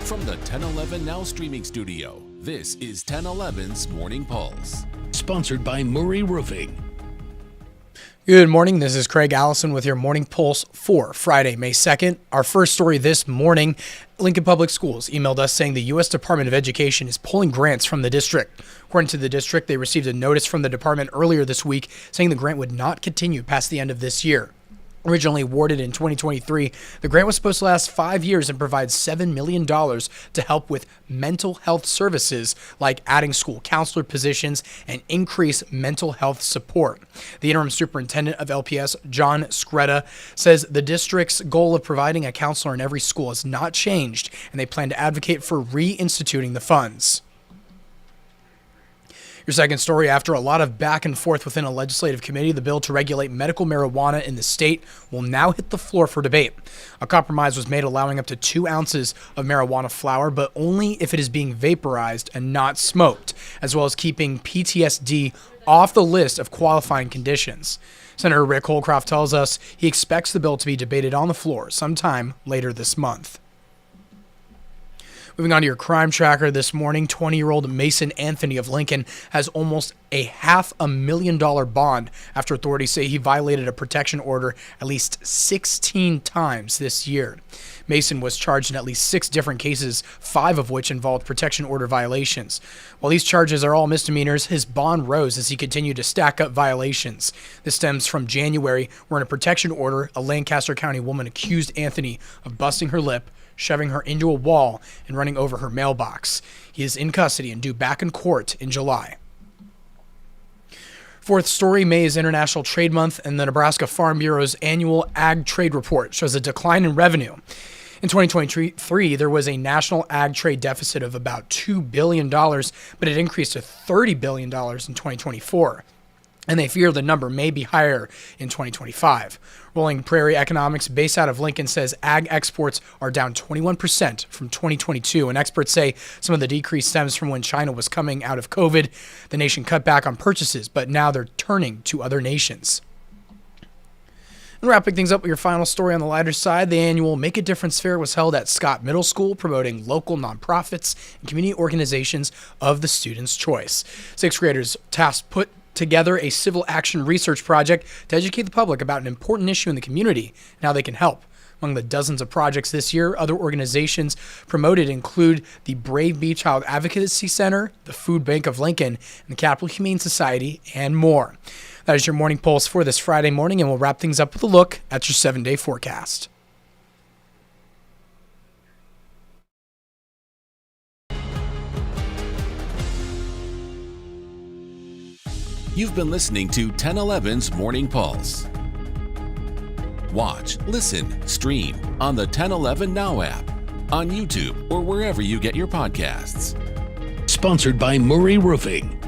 From the 1011 Now streaming studio, this is 1011's Morning Pulse. Sponsored by Murray Roofing. Good morning. This is Craig Allison with your Morning Pulse for Friday, May 2nd. Our first story this morning, Lincoln Public Schools emailed us saying the U.S. Department of Education is pulling grants from the district. According to the district, they received a notice from the department earlier this week saying the grant would not continue past the end of this year. Originally awarded in 2023, the grant was supposed to last 5 years and provide $7 million to help with mental health services like adding school counselor positions and increase mental health support. The interim superintendent of LPS, John Scretta, says the district's goal of providing a counselor in every school has not changed, and they plan to advocate for reinstituting the funds. Your second story, after a lot of back and forth within a legislative committee, the bill to regulate medical marijuana in the state will now hit the floor for debate. A compromise was made allowing up to 2 ounces of marijuana flower, but only if it is being vaporized and not smoked, as well as keeping PTSD off the list of qualifying conditions. Senator Rick Holcroft tells us he expects the bill to be debated on the floor sometime later this month. Moving on to your crime tracker this morning, 20-year-old Mason Anthony of Lincoln has almost a $500,000 bond after authorities say he violated a protection order at least 16 times this year. Mason was charged in at least 6 different cases, 5 of which involved protection order violations. While these charges are all misdemeanors, his bond rose as he continued to stack up violations. This stems from January, where in a protection order, a Lancaster County woman accused Anthony of busting her lip, shoving her into a wall, and running over her mailbox. He is in custody and due back in court in July. Fourth story, May is International Trade Month, and the Nebraska Farm Bureau's annual Ag Trade Report shows a decline in revenue. In 2023, there was a national ag trade deficit of about $2 billion, but it increased to $30 billion in 2024. And they fear the number may be higher in 2025. Rolling Prairie Economics, based out of Lincoln, says ag exports are down 21% from 2022, and experts say some of the decrease stems from when China was coming out of COVID. The nation cut back on purchases, but now they're turning to other nations. And wrapping things up with your final story on the lighter side, the annual Make a Difference Fair was held at Scott Middle School, promoting local nonprofits and community organizations of the student's choice. 6th graders tasked put together a civil action research project to educate the public about an important issue in the community and how they can help. Among the dozens of projects this year, other organizations promoted include the Brave Bee Child Advocacy Center, the Food Bank of Lincoln, and the Capital Humane Society, and more. That is your Morning Pulse for this Friday morning, and we'll wrap things up with a look at your 7-day forecast. You've been listening to 1011's Morning Pulse. Watch, listen, stream on the 1011 Now app, on YouTube, or wherever you get your podcasts. Sponsored by Murray Roofing.